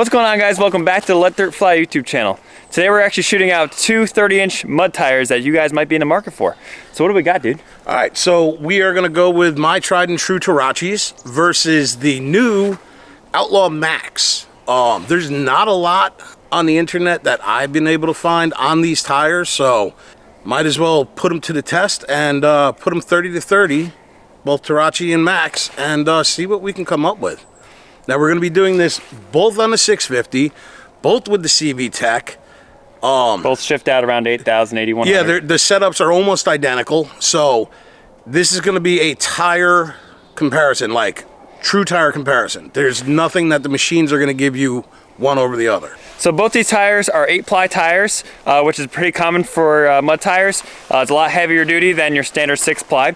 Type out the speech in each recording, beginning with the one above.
What's going on, guys? Welcome back to the LetDirtFly YouTube channel. Today we're actually shooting out two 30-inch mud tires that you guys might be in the market for. So what do we got, dude? All right, so we are going to go with my tried and true Teraches versus the new Outlaw Max. There's not a lot on the internet that I've been able to find on these tires, so might as well put them to the test and put them 30 to 30, both Terache and Max, and see what we can come up with. Now we're going to be doing this both on the 650, both with the CV Tech. Both shift out around 8,000, 8,100. Yeah, the setups are almost identical. So this is going to be a tire comparison, like true tire comparison. There's nothing that the machines are going to give you one over the other. So both these tires are 8-ply tires, which is pretty common for mud tires. It's a lot heavier duty than your standard 6-ply,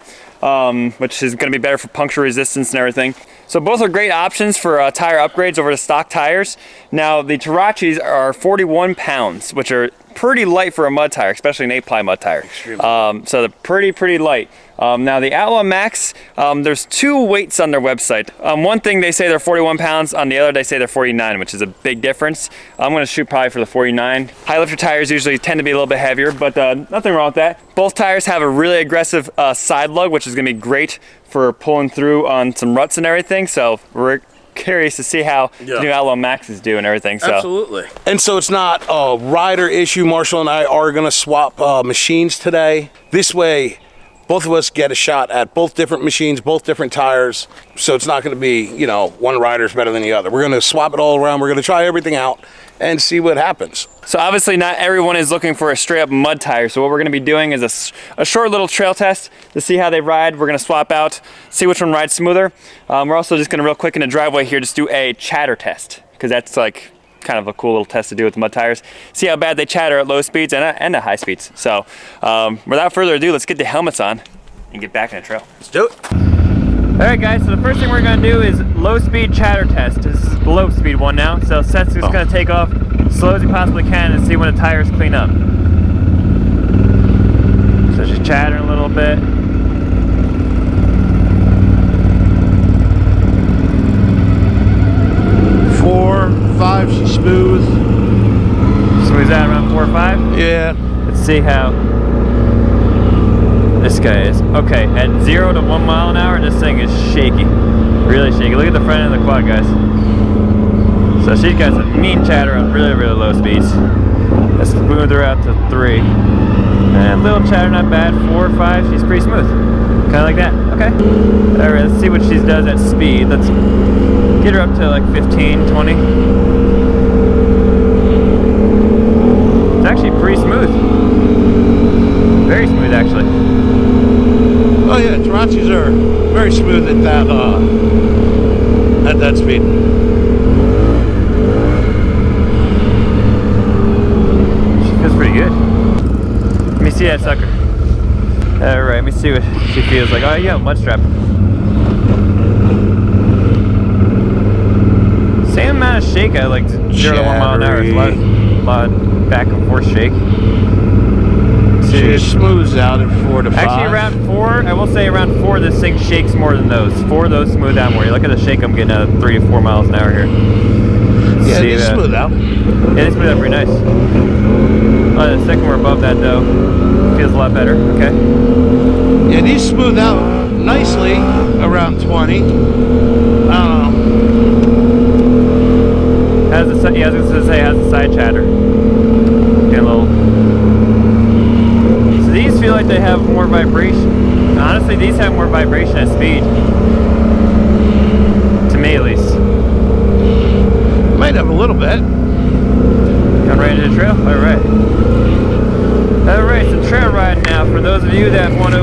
which is going to be better for puncture resistance and everything. So both are great options for tire upgrades over the stock tires. Now the Teraches are 41 pounds, which are pretty light for a mud tire, especially an 8-ply mud tire. So they're pretty light. Now the Outlaw Max, there's two weights on their website. One thing they say they're 41 pounds, on the other they say they're 49, which is a big difference. I'm gonna shoot probably for the 49. Highlifter tires usually tend to be a little bit heavier, but nothing wrong with that. Both tires have a really aggressive side lug, which is gonna be great for pulling through on some ruts and everything. So we're curious to see how the new Outlaw Max is doing everything. So. Absolutely. And so it's not a rider issue. Marshall and I are gonna swap machines today. This way, both of us get a shot at both different machines, both different tires. So it's not going to be, you know, one rider's better than the other. We're going to swap it all around. We're going to try everything out and see what happens. So obviously not everyone is looking for a straight up mud tire. So what we're going to be doing is a short little trail test to see how they ride. We're going to swap out, see which one rides smoother. We're also just going to real quick in the driveway here, just do a chatter test, because that's like kind of a cool little test to do with the mud tires. See how bad they chatter at low speeds and at high speeds. So without further ado, let's get the helmets on and get back in the trail. Let's do it. All right, guys, so the first thing we're gonna do is low speed chatter test. This is the low speed one now. So Seth's just gonna take off as slow as he possibly can and see when the tires clean up. So just chattering a little bit. Four, 5, she's smooth. Smooths out around 4 or 5? Yeah. Let's see how this guy is. Okay, at 0 to 1 mile an hour, this thing is shaky. Really shaky. Look at the front end of the quad, guys. So she's got some mean chatter on really low speeds. Let's smooth her out to 3. And little chatter, not bad. 4 or 5, she's pretty smooth. Kind of like that. Okay. Alright, let's see what she does at speed. Let's get her up to like 15, 20. It's actually pretty smooth. Very smooth, actually. Oh yeah, Teraches are very smooth at that speed. She feels pretty good. Let me see that sucker. All right, let me see what she feels like. Oh yeah, mud strap. Same amount of shake at like 0 to 1 mile an hour. It's a lot of back and forth shake. She smooths out at 4 to 5. Actually, around 4, I will say around 4, this thing shakes more than those. 4 of those smooth out more. You look at the shake I'm getting at 3 to 4 miles an hour here. Yeah, they smooth out. Yeah, they smooth out pretty nice. Oh, the second we're above that though, feels a lot better. Okay. Yeah, these smooth out nicely around 20. I don't know. How's the, yeah, I was going to say, how's the side chatter? Getting a little. So these feel like they have more vibration. Honestly, these have more vibration at speed. To me, at least. Might have a little bit. Coming right into the trail? Alright. Alright, so trail riding now. For those of you that want to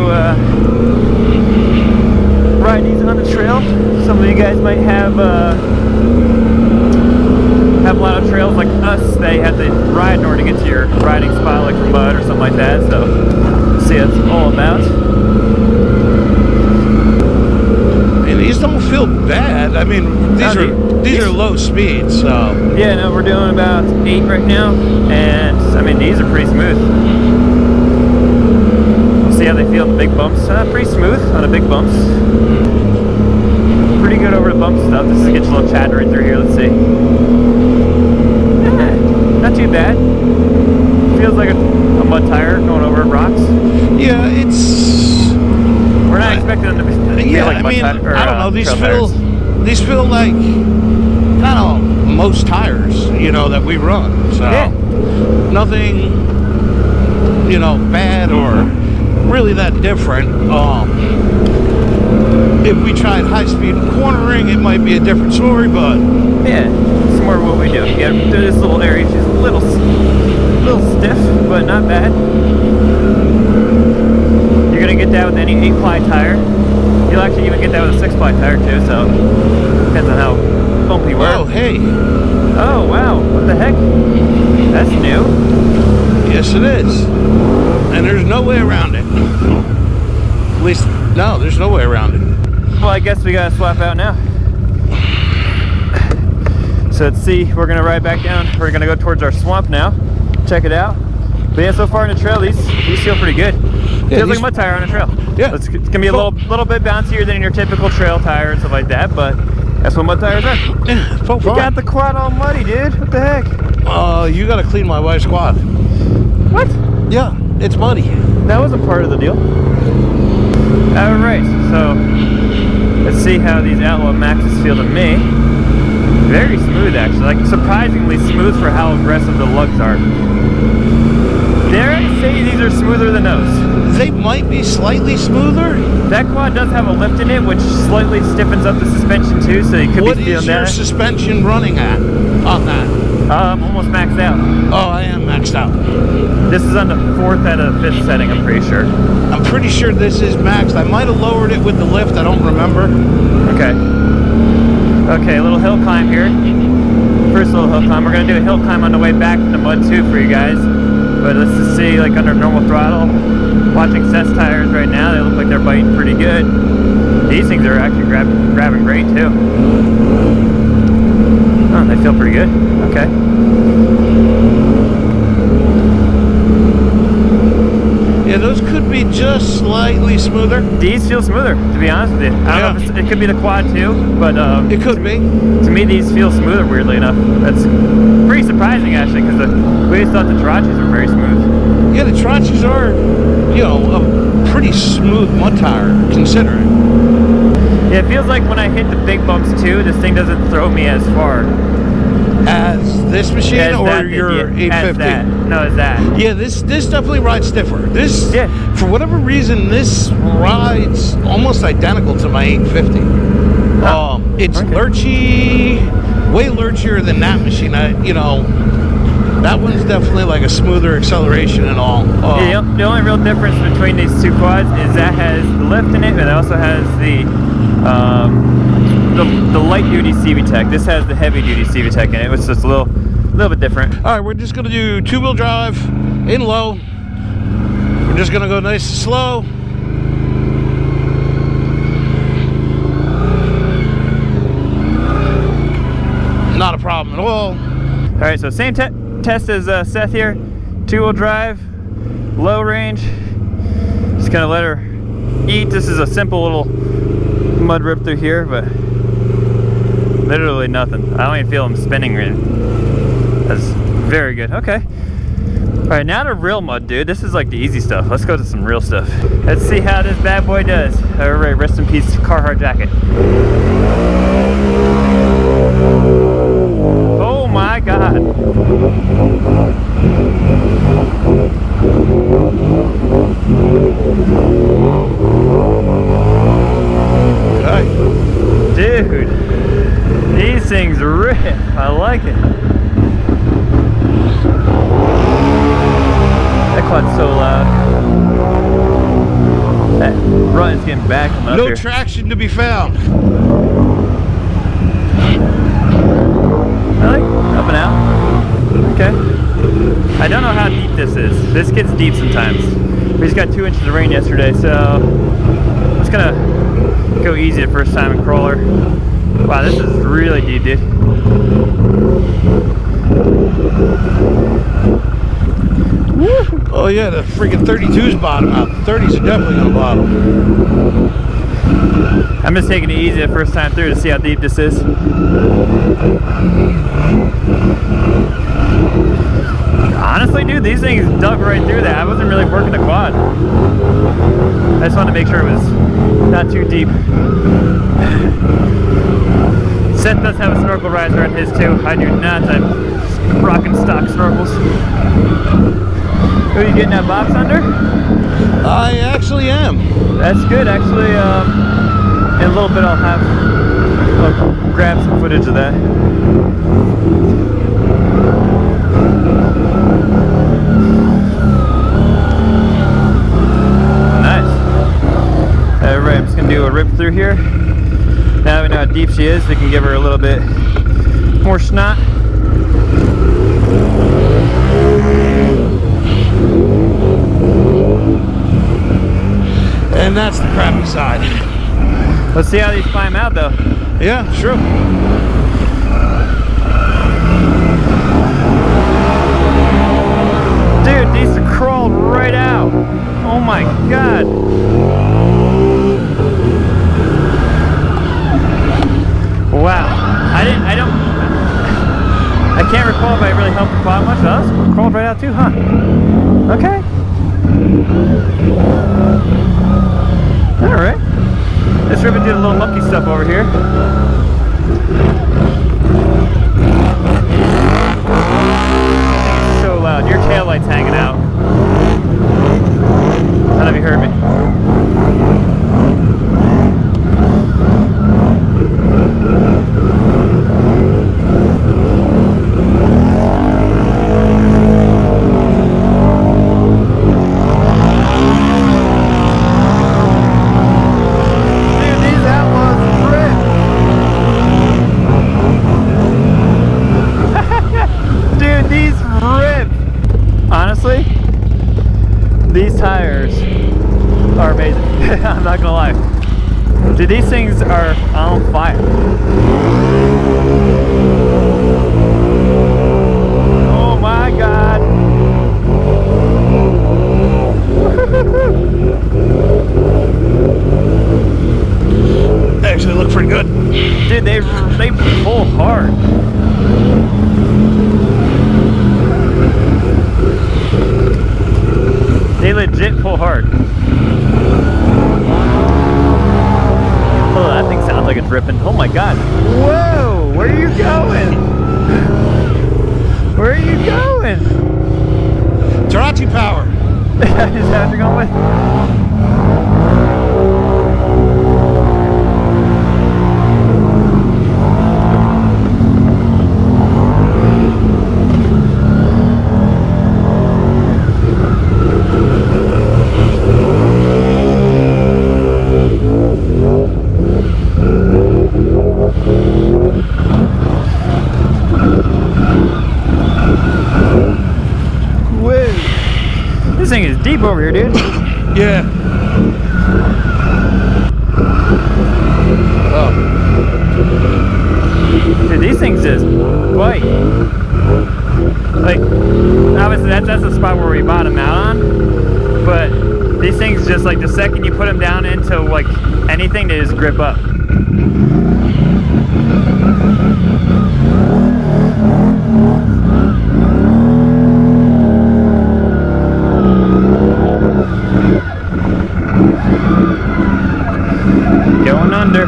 ride these on the trail, some of you guys might have a lot of trails like us that you have to ride in order to get to your riding spot, like for mud or something like that. So, let's see what it's all about. And these don't feel bad. I mean, these are low speeds, so. Yeah, no, we're doing about 8 right now, and I mean, these are pretty smooth. We'll see how they feel on the big bumps. Pretty smooth on the big bumps. Pretty good over the bump stuff. This is get a little chatter right through here. Let's see. too bad. Feels like a mud tire going over rocks. Yeah, it's. We're not expecting them to be like mud tires. I don't know. These feel like kind of most tires, you know, that we run. So nothing, you know, bad or really that different. If we tried high-speed cornering, it might be a different story, but yeah, it's more what we do. Yeah, this little area is just a little stiff, but not bad. You're gonna get that with any 8-ply tire. You'll actually even get that with a 6-ply tire too. So depends on how bumpy you are. oh hey, Oh wow, what the heck? That's new. yes it is, and there's no way around it. At least, no, there's no way around it. Well, I guess we gotta swap out now. So let's see, we're gonna ride back down. We're gonna go towards our swamp now. Check it out. But yeah, so far in the trail, these feel pretty good. Feels like a mud tire on a trail. Yeah. It's gonna be a little bit bouncier than your typical trail tire and stuff like that, but that's what mud tires are. Yeah, You got the quad all muddy, dude. What the heck? You gotta clean my wife's quad. What? Yeah, it's muddy. That wasn't part of the deal. Alright, so let's see how these Outlaw Maxes feel to me. Very smooth, actually. Like, surprisingly smooth for how aggressive the lugs are. Dare I say these are smoother than those? They might be slightly smoother. That quad does have a lift in it, which slightly stiffens up the suspension too, so you could What be feeling is your that. suspension running at on that? Almost maxed out. Oh, I am maxed out. This is on the 4th out of 5th setting, I'm pretty sure. I'm pretty sure this is maxed. I might have lowered it with the lift. I don't remember. Okay. Okay, a little hill climb here. First little hill climb. We're gonna do a hill climb on the way back in the mud too for you guys. But let's just see, like under normal throttle. Watching Seth's tires right now, they look like they're biting pretty good. These things are actually grabbing great too. Oh, they feel pretty good. Okay. Yeah, those could be just slightly smoother. These feel smoother, to be honest with you. I don't know if it could be the quad too, but It could be. to me these feel smoother, weirdly enough. That's pretty surprising actually, because we always thought the Teraches were very smooth. Yeah, the Teraches are, you know, a pretty smooth mud tire, considering. Yeah, it feels like when I hit the big bumps too, this thing doesn't throw me as far. As this machine As or that did, your yeah, 850? as that. No, as that. Yeah, this definitely rides stiffer. This, Yeah. for whatever reason, this rides almost identical to my 850. It's okay. lurchy, way lurchier than that machine. You know, that one's definitely like a smoother acceleration and all. Yeah, the only real difference between these two quads is that has the lift in it, and it also has the light duty CVTech. This has the heavy duty CVTech in it, which is just a little bit different. All right, we're just gonna do 2-wheel drive in low. We're just gonna go nice and slow. Not a problem at all. All right, so same test as Seth here. 2-wheel drive, low range. Just gonna let her eat. This is a simple little mud rip through here, but literally nothing. I don't even feel them spinning. That's very good. Okay. All right, now to real mud, dude. This is like the easy stuff. Let's go to some real stuff. Let's see how this bad boy does. All right, rest in peace, Carhartt jacket. Oh my God. Okay. Dude, these things rip. I like it. That quad's so loud. That run is getting back coming up No here. traction to be found. Really? Up and out? Okay. I don't know how deep this is. This gets deep sometimes. We just got 2 inches of rain yesterday, so I'm just gonna go easy the first time in crawler. Wow, this is really deep, dude. Oh yeah, the freaking 32's bottom out. The 30s are definitely gonna bottom. I'm just taking it easy the first time through to see how deep this is. Honestly, dude, these things dug right through that. I wasn't really working the quad. I just wanted to make sure it was not too deep. Seth does have a snorkel riser on his too. I do not. I'm rocking stock snorkels. Who are you getting that box under? I actually am. That's good. Actually, in a little bit I'll grab some footage of that. Nice. Alright, I'm just going to do a rip through here. Now that we know how deep she is, we can give her a little bit more snot. And that's the crappy side. Let's see how these climb out though. Yeah, sure. Dude, these are crawled right out. Oh my god. Wow. I can't recall if I really helped the quad much. That was crawled right out too, huh? Okay. Alright. Let's rip into the little monkey stuff over here. It's so loud. Your taillight's hanging out. None of you heard me. These tires are amazing. I'm not gonna lie. Dude, these things are on fire. Oh my god. They actually look pretty good. Dude, they pull hard. They legit pull hard. Oh, that thing sounds like it's ripping. Oh my god. Whoa, where are you going? Where are you going? Terache power. Is that what you're going with? This thing is deep over here, dude. Yeah. Oh. Dude, these things just bite. Like, obviously that's the spot where we bottom out on, but these things just, like, the second you put them down into, like, anything, they just grip up. Going under.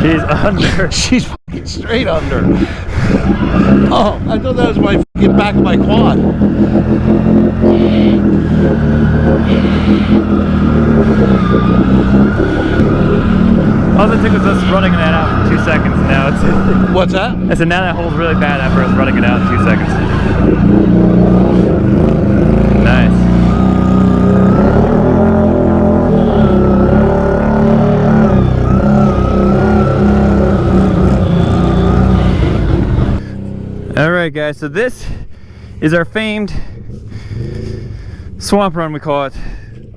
She's under. She's fucking straight under. Oh, I thought that was my fucking back of my quad. All it took was us running that out for 2 seconds. Now it's. What's that? I said now that hole's really bad after us running it out in 2 seconds. Nice. Alright guys, so this is our famed swamp run, we call it.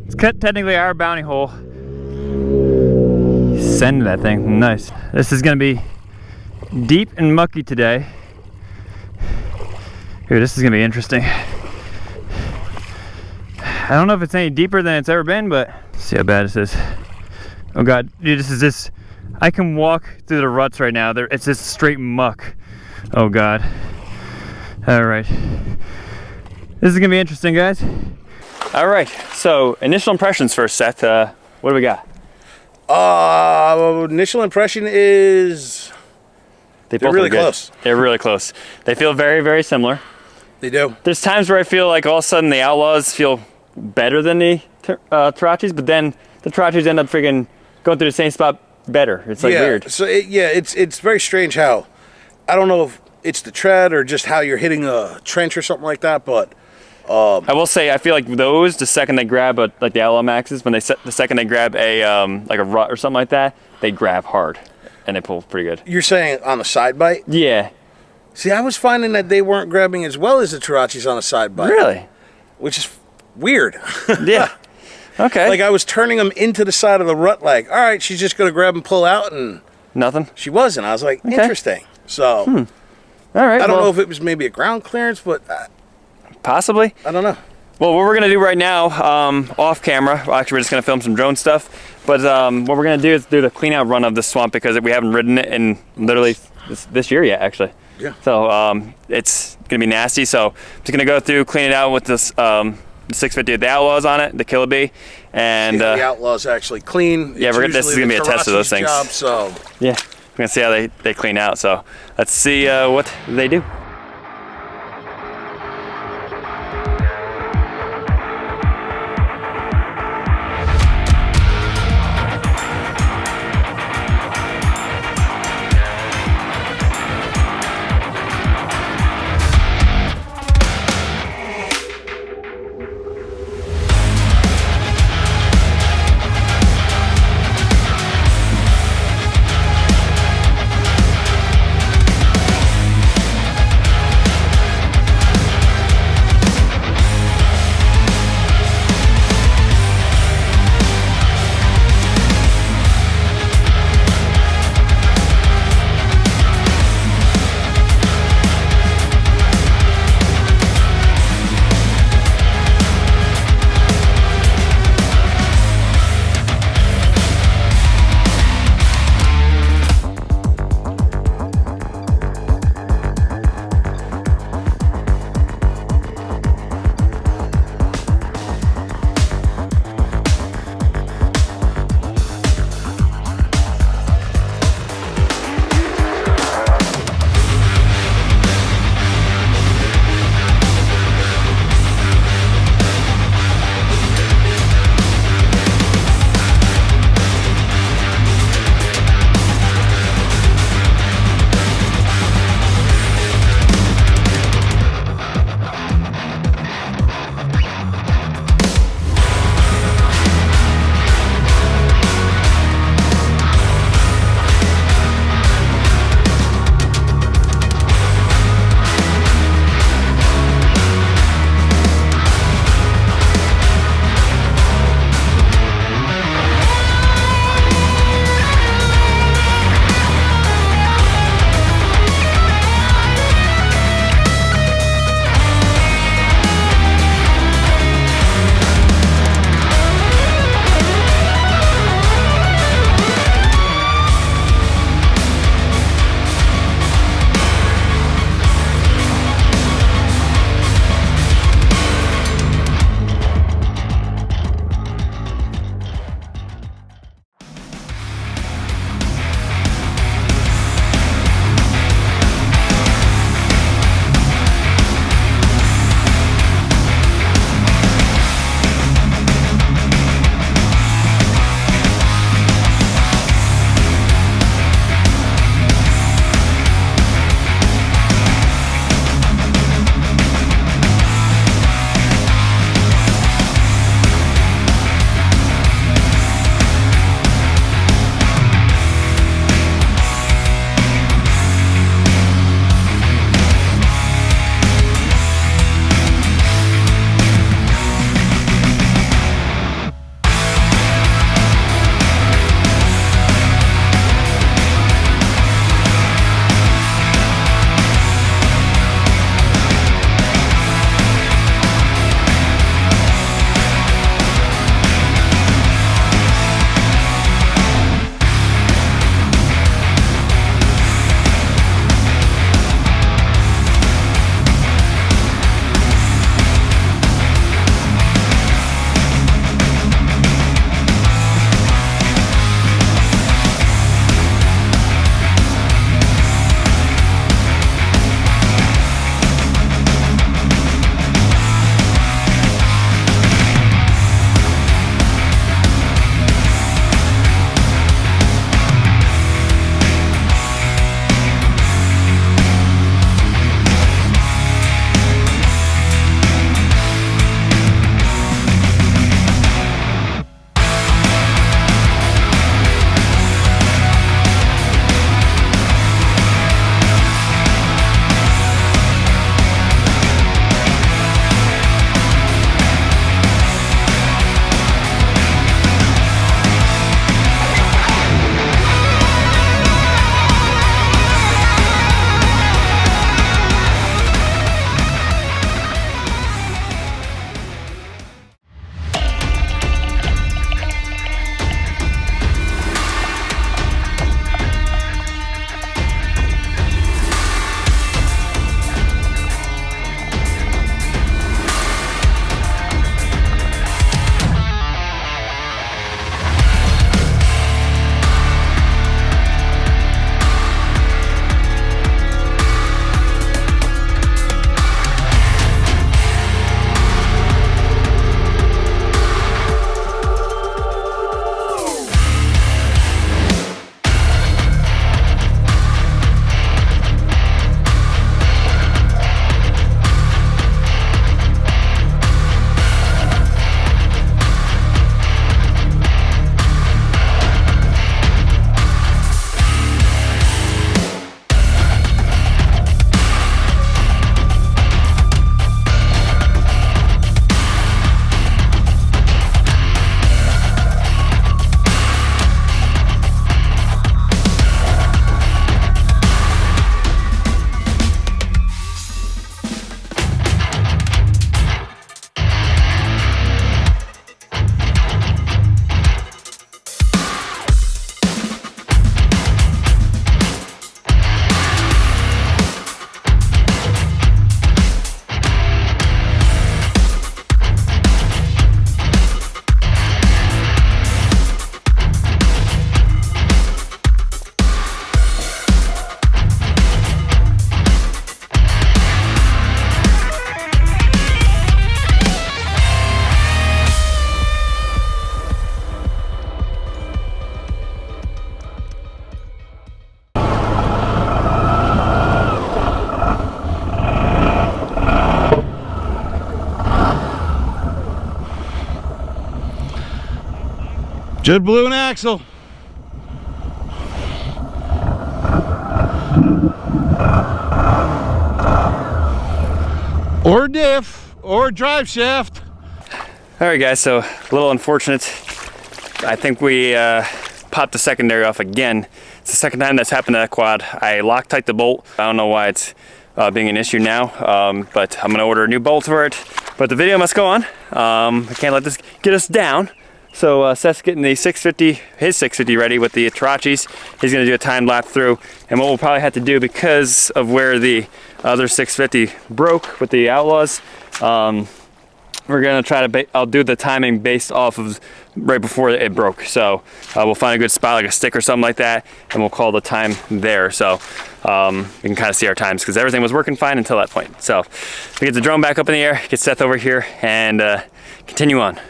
It's technically our bounty hole. Send that thing, nice. This is gonna be deep and mucky today. Here, this is gonna be interesting. I don't know if it's any deeper than it's ever been, but let's see how bad this is. Oh god, dude, this is just, I can walk through the ruts right now. It's just straight muck. Oh god. All right. This is gonna be interesting, guys. All right, so initial impressions first, Seth. What do we got? Initial impression is they're really close. They're really close. They feel very, very similar. They do. There's times where I feel like all of a sudden the Outlaws feel better than the Terachis, but then the Terachis end up freaking going through the same spot better. It's like weird. So it's very strange how, I don't know if it's the tread or just how you're hitting a trench or something like that, but I will say I feel like those, the second they grab like the Outlaw Maxes, when the second they grab a like a rut or something like that, they grab hard and they pull pretty good. You're saying on the side bite? Yeah. See, I was finding that they weren't grabbing as well as the Terachis on a side bite. Really? Which is weird. Yeah. Okay. Like I was turning them into the side of the rut like, all right, she's just going to grab and pull out, and nothing. she wasn't. I was like, interesting. So, all right. I don't know if it was maybe a ground clearance, but possibly. I don't know. Well, what we're gonna do right now, off camera, actually we're just gonna film some drone stuff, but what we're gonna do is do the clean out run of the swamp because we haven't ridden it in literally this year yet, actually. Yeah. So it's gonna be nasty. So I'm just gonna go through, clean it out with this 650 with the Outlaws on it, the Killer Bee, and the Outlaws actually clean. Yeah, this is gonna be a test of those things. Job, so yeah, we're gonna see how they clean out. So let's see what they do. Just blew an axle. Or diff, or drive shaft. All right, guys, so a little unfortunate. I think we popped the secondary off again. It's the second time that's happened to that quad. I Loctite the bolt. I don't know why it's being an issue now, but I'm gonna order a new bolt for it. But the video must go on. I can't let this get us down. So Seth's getting the 650, his 650 ready with the Teraches. He's gonna do a time lap through. And what we'll probably have to do, because of where the other 650 broke with the Outlaws, we're gonna try to, I'll do the timing based off of right before it broke. So we'll find a good spot, like a stick or something like that, and we'll call the time there. So we can kind of see our times, because everything was working fine until that point. So we get the drone back up in the air, get Seth over here, and continue on.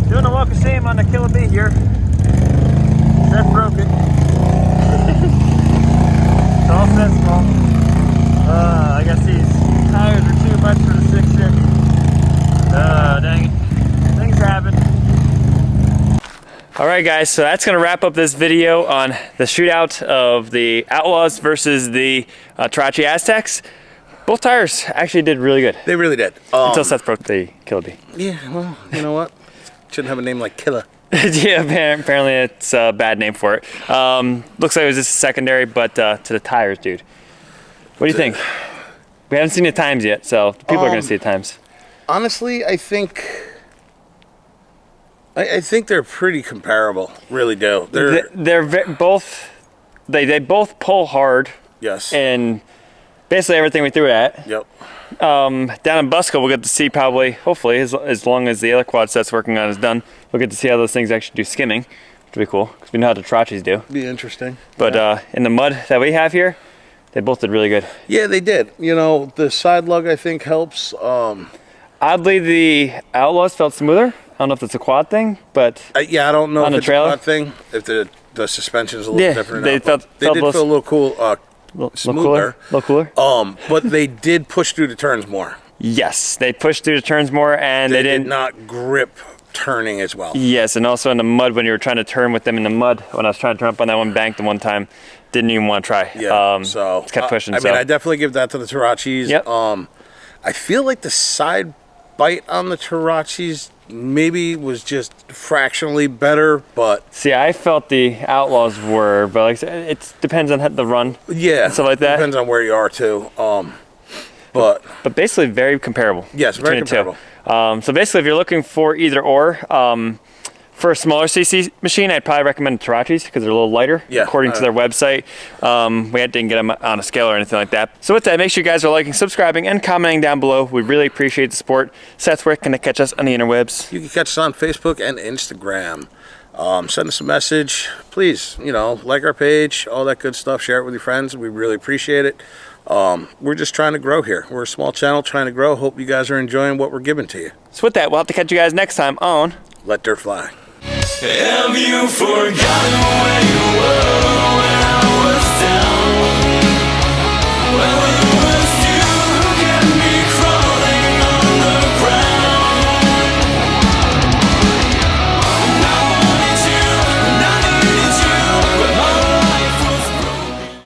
Doing a walk of shame on the Killer Bee here. Seth broke it. It's all Seth's fault. I guess these tires are too much for the 650. Dang it. Things happen. Alright guys, so that's going to wrap up this video on the shootout of the Outlaws versus the Terache Aztex. Both tires actually did really good. They really did. Until Seth broke the Killer Bee. Yeah, well, you know what? Shouldn't have a name like Killer. Yeah, apparently it's a bad name for it. Looks like it was just secondary, but to the tires, dude. What do you think? We haven't seen the times yet, so people are going to see the times. Honestly, I think they're pretty comparable. Really do. They're both they both pull hard. Yes. And basically everything we threw it at. Yep. Down in Busco, we'll get to see probably, hopefully, as long as the other quad Seth's working on is done, we'll get to see how those things actually do skimming, which will be cool, because we know how the Teraches do. Be interesting. But yeah. In the mud that we have here, they both did really good. Yeah, they did. You know, the side lug, I think, helps. Oddly, the Outlaws felt smoother. I don't know if it's a quad thing, but yeah, I don't know on if the it's trailer a quad thing, if the suspension's a little different. They did feel a little cool. Smoother. A little cooler. But they did push through the turns more. Yes, they pushed through the turns more, and they did not grip turning as well. Yes, and also in the mud, when you were trying to turn with them in the mud, when I was trying to turn up on that one bank the one time, didn't even want to try. Yeah, so just kept pushing. I mean, I definitely give that to the Teraches. Yep. I feel like the side bite on the Teraches maybe was just fractionally better, but see, I felt the Outlaws were, but like it depends on the run. Yeah, and stuff like that. Depends on where you are too. But basically very comparable. Yes, very comparable. So basically, if you're looking for either or, For a smaller CC machine, I'd probably recommend Teraches because they're a little lighter, Yeah, according to their website. We didn't get them on a scale or anything like that. So with that, make sure you guys are liking, subscribing, and commenting down below. We really appreciate the support. Seth, where can they catch us on the interwebs? You can catch us on Facebook and Instagram. Send us a message. Please, you know, like our page, all that good stuff. Share it with your friends. We really appreciate it. We're just trying to grow here. We're a small channel trying to grow. Hope you guys are enjoying what we're giving to you. So with that, we'll have to catch you guys next time on Let Dirt Fly. Have you forgotten where you were?